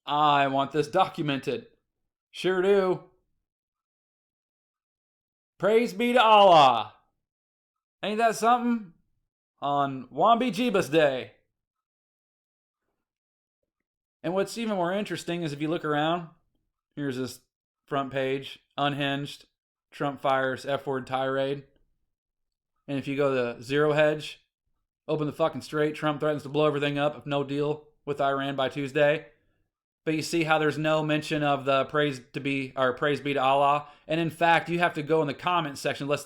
I want this documented. Sure do. Praise be to Allah. Ain't that something? On Wambi Jeebus Day. And what's even more interesting is if you look around, here's this front page, unhinged, Trump fires F-word tirade. And if you go to Zero Hedge, open the fucking straight, Trump threatens to blow everything up if no deal with Iran by Tuesday. But you see how there's no mention of the praise be to Allah. And in fact, you have to go in the comment section unless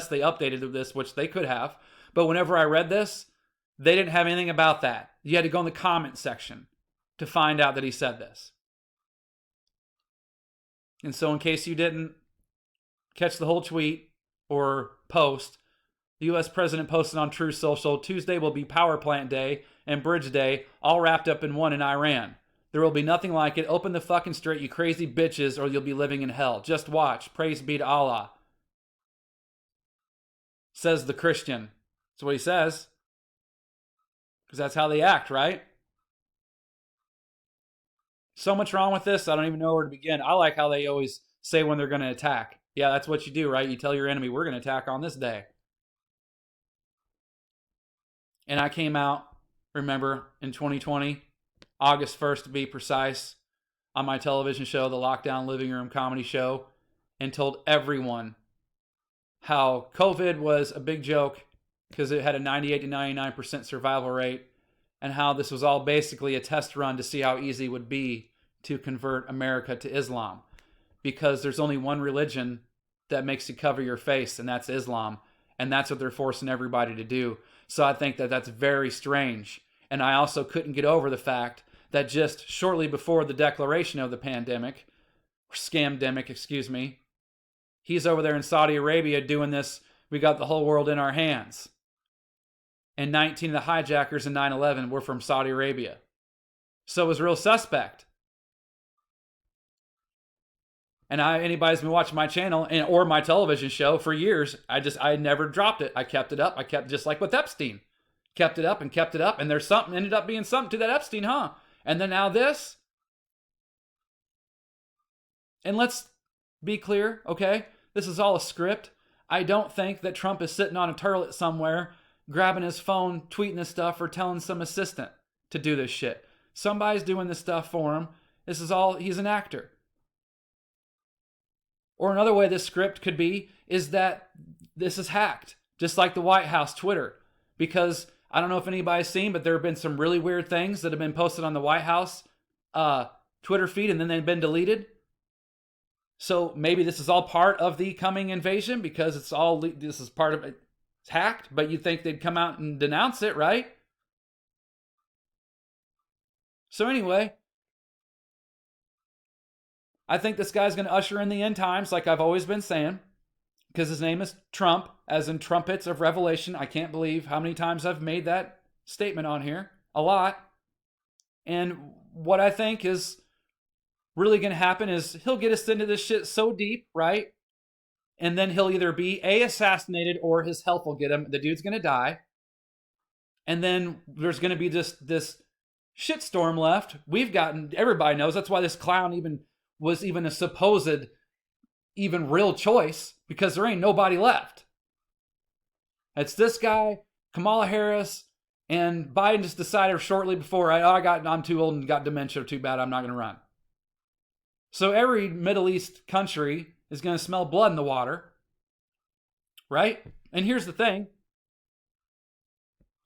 they updated this, which they could have. But whenever I read this, they didn't have anything about that. You had to go in the comment section to find out that he said this. And so in case you didn't catch the whole tweet or post, the U.S. president posted on Truth Social, Tuesday will be Power Plant Day and Bridge Day, all wrapped up in one in Iran. There will be nothing like it. Open the fucking straight, you crazy bitches, or you'll be living in hell. Just watch. Praise be to Allah. Says the Christian. That's what he says. Because that's how they act, right? So much wrong with this, I don't even know where to begin. I like how they always say when they're going to attack. Yeah, that's what you do, right? You tell your enemy, we're going to attack on this day. And I came out, remember, in 2020, August 1st to be precise, on my television show, the Lockdown Living Room Comedy Show, and told everyone how COVID was a big joke because it had a 98 to 99% survival rate, and how this was all basically a test run to see how easy it would be to convert America to Islam. Because there's only one religion that makes you cover your face, and that's Islam. And that's what they're forcing everybody to do. So I think that that's very strange. And I also couldn't get over the fact that just shortly before the declaration of the pandemic, or scamdemic, excuse me, he's over there in Saudi Arabia doing this, we got the whole world in our hands. And 19 of the hijackers in 9/11 were from Saudi Arabia. So it was real suspect. And anybody's been watching my channel or my television show for years, I never dropped it. I kept it up. I kept, just like with Epstein. Kept it up, and there's something, ended up being something to that Epstein, huh? And then now this. And let's be clear, okay? This is all a script. I don't think that Trump is sitting on a toilet somewhere, grabbing his phone, tweeting this stuff, or telling some assistant to do this shit. Somebody's doing this stuff for him. This is all, he's an actor. Or another way this script could be is that this is hacked, just like the White House Twitter. Because I don't know if anybody's seen, but there have been some really weird things that have been posted on the White House Twitter feed, and then they've been deleted. So maybe this is all part of the coming invasion, because this is part of it. It's hacked, but you'd think they'd come out and denounce it, right? So anyway, I think this guy's going to usher in the end times, like I've always been saying, because his name is Trump, as in trumpets of revelation. I can't believe how many times I've made that statement on here. A lot. And what I think is really going to happen is he'll get us into this shit so deep, right? And then he'll either be assassinated or his health will get him. The dude's going to die. And then there's going to be just this shitstorm left. Everybody knows, that's why this clown was a supposed even real choice, because there ain't nobody left. It's this guy, Kamala Harris, and Biden just decided shortly before, I'm too old and got dementia, too bad, I'm not going to run. So every Middle East country is going to smell blood in the water, right? And here's the thing.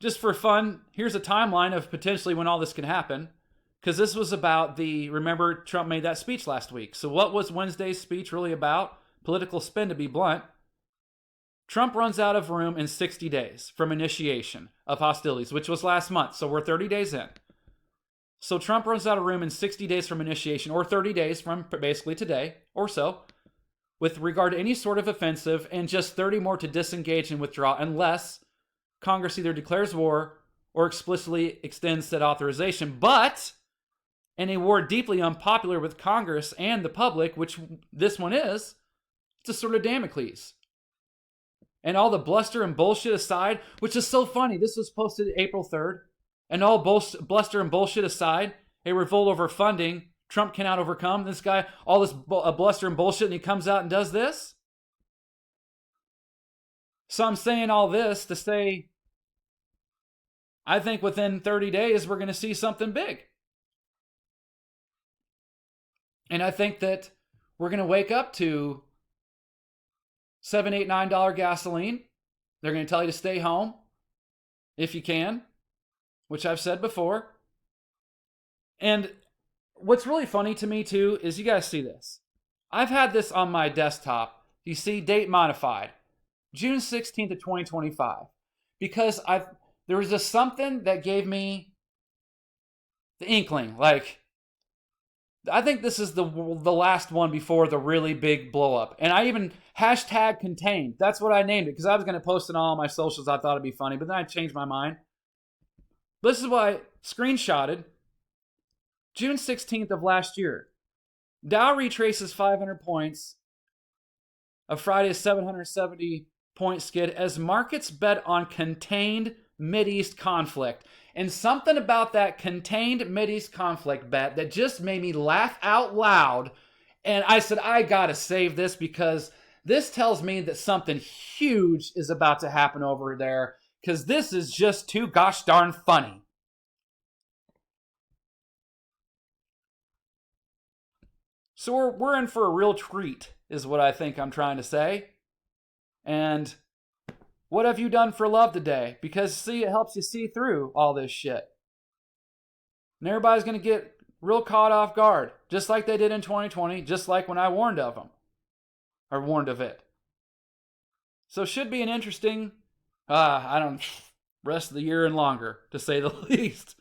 Just for fun, here's a timeline of potentially when all this can happen. Because this was about remember Trump made that speech last week. So what was Wednesday's speech really about? Political spin, to be blunt. Trump runs out of room in 60 days from initiation of hostilities, which was last month. So we're 30 days in. So Trump runs out of room in 60 days from initiation, or 30 days from basically today or so, with regard to any sort of offensive, and just 30 more to disengage and withdraw unless Congress either declares war or explicitly extends said authorization. But in a war deeply unpopular with Congress and the public, which this one is, it's a sort of Damocles. And all the bluster and bullshit aside, which is so funny, this was posted April 3rd, and all bluster and bullshit aside, a revolt over funding Trump cannot overcome. This guy, all this bluster and bullshit, and he comes out and does this. So I'm saying all this to say, I think within 30 days, we're going to see something big. And I think that we're going to wake up to $7, $8, $9 gasoline. They're going to tell you to stay home if you can, which I've said before. And what's really funny to me too is you guys see this. I've had this on my desktop. You see, date modified, June 16th of 2025, because there was just something that gave me the inkling. Like, I think this is the last one before the really big blow up. And I even hashtag contained. That's what I named it because I was going to post it on all my socials. I thought it'd be funny, but then I changed my mind. This is what I screenshotted. June 16th of last year. Dow retraces 500 points of Friday's 770 point skid as markets bet on contained Mideast conflict. And something about that contained Mideast conflict bet that just made me laugh out loud. And I said, I gotta save this because this tells me that something huge is about to happen over there because this is just too gosh darn funny. So we're in for a real treat is what I think I'm trying to say. And what have you done for love today? Because, see, it helps you see through all this shit. And everybody's going to get real caught off guard, just like they did in 2020, just like when I warned of them, or warned of it. So it should be an interesting, rest of the year and longer, to say the least.